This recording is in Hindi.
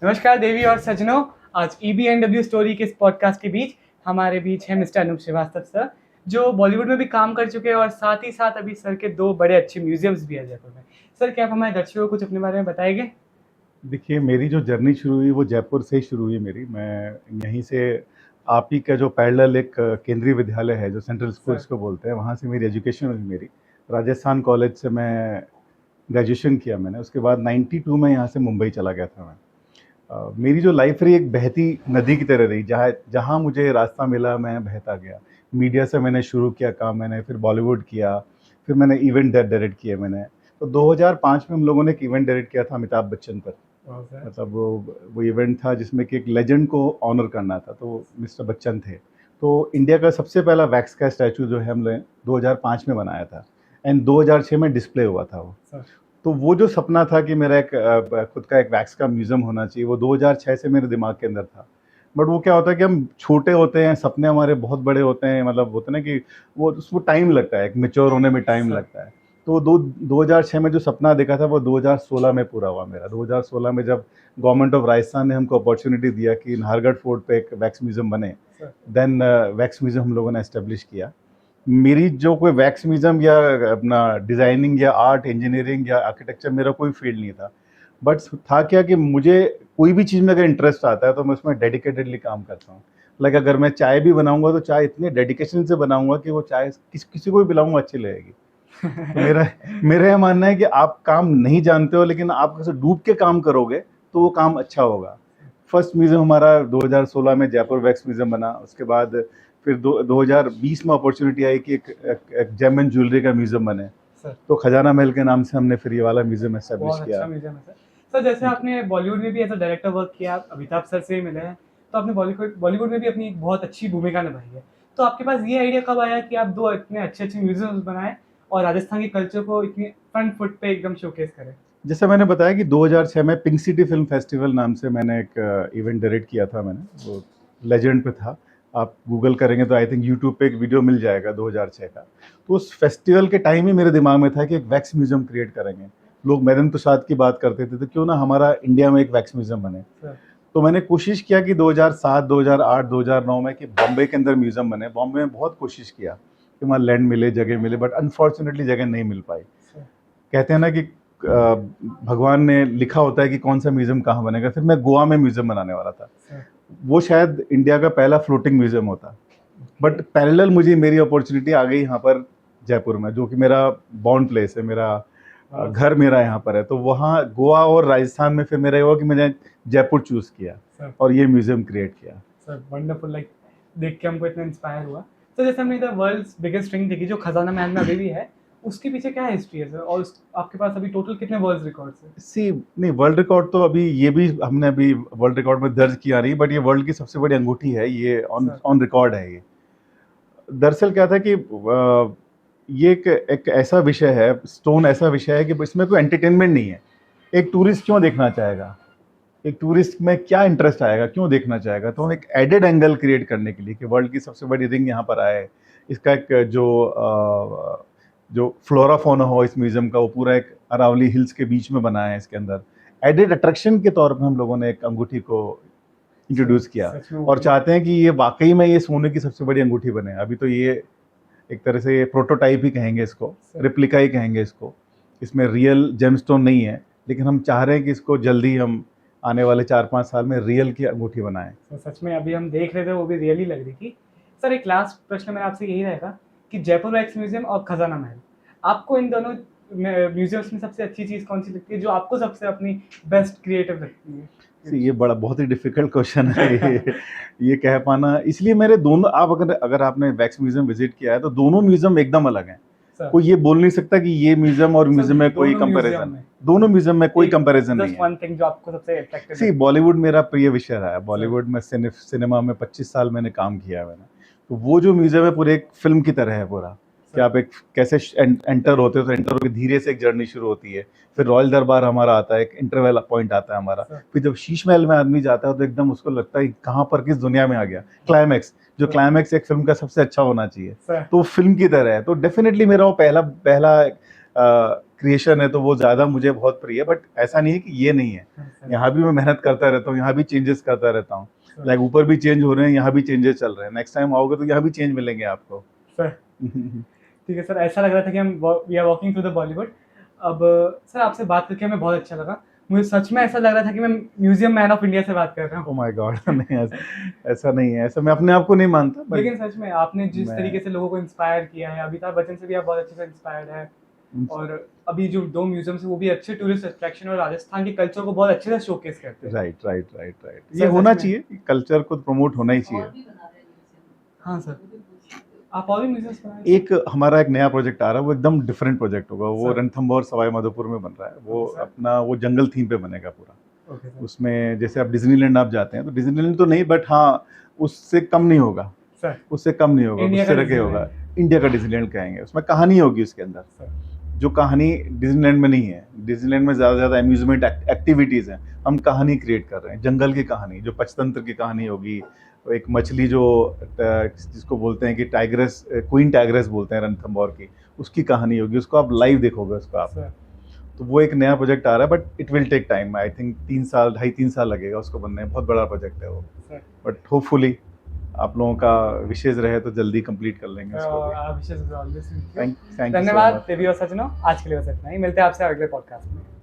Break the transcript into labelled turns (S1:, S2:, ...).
S1: नमस्कार देवी और सज्जनों। आज EBNW स्टोरी के इस पॉडकास्ट के बीच हमारे बीच है मिस्टर अनूप श्रीवास्तव सर, जो बॉलीवुड में भी काम कर चुके हैं और साथ ही साथ अभी सर के 2 बड़े अच्छे म्यूजियम्स भी है जयपुर में। सर, क्या आप हमारे दर्शकों को कुछ अपने बारे में बताएंगे?
S2: देखिए, मेरी जो जर्नी शुरू हुई वो जयपुर से ही शुरू हुई मेरी। मैं यहीं से आप ही का जो पैरेलल एक केंद्रीय विद्यालय है जो सेंट्रल स्कूल
S1: सर।
S2: इसको बोलते हैं, वहाँ से मेरी एजुकेशन हुई मेरी। राजस्थान कॉलेज से मैं ग्रेजुएशन किया मैंने। उसके बाद 92 में यहाँ से मुंबई चला गया था मैं। मेरी जो लाइफ रही एक बहती नदी की तरह रही, जहाँ जहाँ मुझे रास्ता मिला मैं बहता गया। मीडिया से मैंने शुरू किया काम, मैंने फिर बॉलीवुड किया, फिर मैंने इवेंट डायरेक्ट किए मैंने। तो 2005 में हम लोगों ने एक इवेंट डायरेक्ट किया था अमिताभ बच्चन पर। मतलब वो इवेंट था जिसमें कि एक लेजेंड को ऑनर करना था, तो मिस्टर बच्चन थे। तो इंडिया का सबसे पहला वैक्स का स्टैचू जो है हमने 2005 में बनाया था, एंड 2006 में डिस्प्ले हुआ था वो। तो वो जो सपना था कि मेरा एक खुद का एक वैक्स का म्यूज़ियम होना चाहिए, वो 2006 से मेरे दिमाग के अंदर था। बट वो क्या होता है कि हम छोटे होते हैं, सपने हमारे बहुत बड़े होते हैं, मतलब होता है ना कि वो उसको टाइम लगता है, एक मैच्योर होने में टाइम लगता है। तो 2006 में जो सपना देखा था वो 2016 में पूरा हुआ मेरा। 2016 में जब गवर्नमेंट ऑफ राजस्थान ने हमको अपॉर्चुनिटी दिया कि नाहरगढ़ फोर्ट पे एक वैक्स म्यूज़ियम बने, देन वैक्स म्यूज़ियम हम लोगों ने एस्टेब्लिश किया। मेरी जो कोई वैक्स म्यूज़ियम या अपना डिज़ाइनिंग या आर्ट, इंजीनियरिंग या आर्किटेक्चर मेरा कोई फील्ड नहीं था। बट था क्या कि मुझे कोई भी चीज़ में अगर इंटरेस्ट आता है तो मैं उसमें डेडिकेटेडली काम करता हूँ। लाइक अगर मैं चाय भी बनाऊँगा तो चाय इतने डेडिकेशन से बनाऊँगा कि वो चाय किसी को भी पिलाऊँगा अच्छी लगेगी। तो मेरा ये मानना है कि आप काम नहीं जानते हो, लेकिन आप ऐसे डूब के काम करोगे तो वो काम अच्छा होगा। फर्स्ट म्यूज़ियम हमारा 2016 में जयपुर वैक्स म्यूज़ियम बना। उसके बाद फिर 2020 में अपॉर्चुनिटी आई कि एक जेम एंड ज्वेलरी का म्यूज़ियम बने। तो खजाना महल के नाम से हमने फिर ये वाला म्यूज़ियम एस्टेब्लिश
S1: बहुत
S2: किया।
S1: अच्छा म्यूजियम है सर। सर, जैसे आपने बॉलीवुड में भी एज अ डायरेक्टर वर्क किया, आप अमिताभ सर से ही मिले हैं, तो आपने बॉलीवुड बॉलीवुड में भी अपनी एक बहुत अच्छी भूमिका निभाई है। तो आपके पास ये आइडिया कब आया कि आप 2 इतने अच्छे-अच्छे म्यूजियम्स बनाएँ और राजस्थान के कल्चर को इतनी फ्रंट फुट पे एकदम शोकेस करें?
S2: जैसे मैंने बताया कि 2006 में पिंक सिटी फिल्म फेस्टिवल नाम से मैंने एक इवेंट डायरेक्ट किया था मैंने, वो लेजेंड पे था। आप गूगल करेंगे तो आई थिंक यूट्यूब पे एक वीडियो मिल जाएगा 2006 का। तो उस फेस्टिवल के टाइम ही मेरे दिमाग में था कि एक वैक्स म्यूज़ियम क्रिएट करेंगे। लोग मदन तुषाद की बात करते थे, तो क्यों ना हमारा इंडिया में एक वैक्स म्यूज़ियम बने। तो मैंने कोशिश किया कि 2007, 2008, 2009 में कि बॉम्बे के अंदर म्यूज़ियम बने। बॉम्बे में बहुत कोशिश किया कि वहाँ लैंड मिले, जगह मिले, बट अनफॉर्चुनेटली जगह नहीं मिल पाई। कहते हैं ना कि भगवान ने लिखा होता है कि कौन सा म्यूज़ियम कहाँ बनेगा। फिर मैं गोवा में म्यूज़ियम बनाने वाला था। वो शायद इंडिया का पहला फ्लोटिंग म्यूज़ियम होता, बट पैरेलल मुझे मेरी अपॉर्चुनिटी आ गई यहाँ पर जयपुर में, जो कि मेरा बॉर्न प्लेस है, मेरा घर मेरा यहाँ पर है। तो वहाँ गोवा और राजस्थान में फिर मेरा ये हुआ कि मैंने जयपुर चूज़ किया और ये म्यूज़ियम क्रिएट किया।
S1: सर वंडरफुल, लाइक देख के हमको इतना इंस्पायर हुआ। तो जैसे हमने इधर वर्ल्ड्स बिगेस्ट रिंग देखी जो खजाना महल में अभी भी है, उसके पीछे क्या हिस्ट्री है सर? और आपके पास अभी टोटल कितने वर्ल्ड रिकॉर्ड्स हैं?
S2: सी नहीं, वर्ल्ड रिकॉर्ड तो अभी ये भी हमने अभी वर्ल्ड रिकॉर्ड में दर्ज किया नहीं, बट ये वर्ल्ड की सबसे बड़ी अंगूठी है, ये ऑन ऑन रिकॉर्ड है ये। दरअसल क्या था कि ये एक ऐसा विषय है, स्टोन ऐसा विषय है कि इसमें कोई एंटरटेनमेंट नहीं है। एक टूरिस्ट क्यों देखना चाहेगा, एक टूरिस्ट में क्या इंटरेस्ट आएगा, क्यों देखना चाहेगा? तो हम एक एडेड एंगल क्रिएट करने के लिए कि वर्ल्ड की सबसे बड़ी रिंग यहाँ पर आए, इसका एक जो फ्लोरा फोना हो इस म्यूजियम का, वो पूरा एक अरावली हिल्स के बीच में बना है। इसके अंदर एडेड अट्रैक्शन के तौर पर हम लोगों ने एक अंगूठी को इंट्रोड्यूस किया और चाहते हैं कि ये वाकई में ये सोने की सबसे बड़ी अंगूठी बने। अभी तो ये एक तरह से प्रोटोटाइप ही कहेंगे इसको, रिप्लिका ही कहेंगे इसको। इसमें रियल जेमस्टोन नहीं है, लेकिन हम चाह रहे हैं कि इसको जल्दी हम आने वाले 4-5 साल में रियल की अंगूठी बनाएं।
S1: तो सच में अभी हम देख रहे थे, वो भी रियली लग रही थी। सर, एक लास्ट प्रश्न मेरा आपसे यही रहेगा कि जयपुर वैक्स म्यूजियम और खजाना महल, आपको इन दोनों म्यूजियम्स में सबसे अच्छी चीज़ कौन सी लगती है, जो आपको सबसे अपनी बेस्ट क्रिएटिव लगती है?
S2: ये बड़ा बहुत ही डिफिकल्ट क्वेश्चन है ये कह पाना। इसलिए मेरे दोनों, आप अगर आपने वैक्स म्यूजियम विजिट किया है तो दोनों म्यूजियम एकदम अलग हैं। कोई ये बोल नहीं सकता कि ये म्यूजियम और म्यूजियम में कोई कंपैरिजन, दोनों म्यूजियम में कोई कंपैरिजन नहीं है।
S1: वन थिंग जो आपको सबसे अट्रैक्टिव
S2: सी बॉलीवुड मेरा प्रिय विषय रहा है। बॉलीवुड में सिनेमा में 25 साल मैंने काम किया है मैंने। तो वो जो म्यूजियम है पूरे एक फिल्म की तरह है पूरा, कि आप एक कैसे एंटर होते हो, तो एंटर होकर धीरे से एक जर्नी शुरू होती है। फिर रॉयल दरबार हमारा आता है, एक इंटरवल पॉइंट आता है हमारा। फिर जब शीश महल में आदमी जाता है तो एकदम उसको लगता है कहाँ पर किस दुनिया में आ गया। क्लाइमैक्स, जो क्लाइमैक्स एक फिल्म का सबसे अच्छा होना चाहिए, तो फिल्म की तरह है। तो डेफिनेटली मेरा वो पहला क्रिएशन है तो वो ज़्यादा मुझे बहुत प्रिय है, बट ऐसा नहीं है कि ये नहीं है। यहाँ भी मैं मेहनत करता रहता हूँ, यहाँ भी चेंजेस करता रहता हूँ। लाइक ऊपर भी चेंज हो रहे हैं, यहाँ भी चेंजेस चल रहे हैं। नेक्स्ट टाइम आओगे तो यहाँ भी चेंज मिलेंगे आपको।
S1: सर ठीक है सर, ऐसा लग रहा था कि हम we are walking through the Bollywood. अब सर आपसे बात करके हमें बहुत अच्छा लगा। मुझे सच में ऐसा लग रहा था कि मैं म्यूजियम मैन ऑफ इंडिया से बात कर रहा
S2: ओ
S1: हूँ।
S2: माय गॉड नहीं ऐसा नहीं है, ऐसा मैं अपने आप को नहीं मानता, बट
S1: लेकिन सच में आपने जिस
S2: मैं
S1: तरीके से लोगों को इंस्पायर किया है, अमिताभ बच्चन से भी आप बहुत अच्छे से इंस्पायर्ड है। और अभी जो 2 म्यूजियम्स हैं वो भी अच्छे टूरिस्ट अट्रैक्शन और राजस्थान के कल्चर को बहुत अच्छे से शोकेस करते हैं।
S2: Right right right right,
S1: sir,
S2: ये
S1: सच
S2: होना
S1: में।
S2: चाहिए, कल्चर को प्रमोट होना ही चाहिए।
S1: हाँ सर, आप और भी म्यूजियम्स बनाए
S2: एक हमारा एक नया प्रोजेक्ट आ रहा है, वो एकदम डिफरेंट प्रोजेक्ट होगा। वो
S1: सर।
S2: रणथंभौर सवाई माधोपुर में बन रहा है। वो
S1: सर।
S2: अपना वो जंगल थीम पे बनेगा पूरा।
S1: Okay sir.
S2: उसमें जैसे आप डिज्नीलैंड आप जाते हैं तो डिज्नीलैंड तो नहीं, बट हाँ उससे कम नहीं होगा,
S1: सर
S2: उससे कम नहीं होगा,
S1: इंडिया
S2: उससे
S1: का
S2: रखे होगा।
S1: डिज्नीलैंड।
S2: इंडिया का डिज्नीलैंड कहेंगे, उसमें कहानी होगी उसके अंदर,
S1: सर
S2: जो कहानी डिज्नीलैंड में नहीं है। डिज्नीलैंड में ज़्यादा से ज़्यादा अम्यूजमेंट एक्टिविटीज़ हैं, हम कहानी क्रिएट कर रहे हैं, जंगल की कहानी, जो पंचतंत्र की कहानी होगी। एक मछली जो जिसको बोलते हैं कि टाइग्रेस, क्वीन टाइग्रेस बोलते हैं रणथंभौर की, उसकी कहानी होगी, उसको आप लाइव देखोगे उसको आप।
S1: सर
S2: तो वो एक नया प्रोजेक्ट आ रहा है, but it will take time. I think 3 साल, 2.5-3 साल लगेगा उसको बनने में। बहुत बड़ा प्रोजेक्ट है वो,
S1: सर
S2: बट होपफुली आप लोगों का विशेष रहे तो जल्दी कंप्लीट कर लेंगे उसको भी।
S1: आप विशेष ऑलवेज
S2: थैंक यू सो
S1: धन्यवाद
S2: मच।
S1: देवी और सजनों, आज के लिए बस इतना ही। मिलते हैं आपसे अगले पॉडकास्ट में।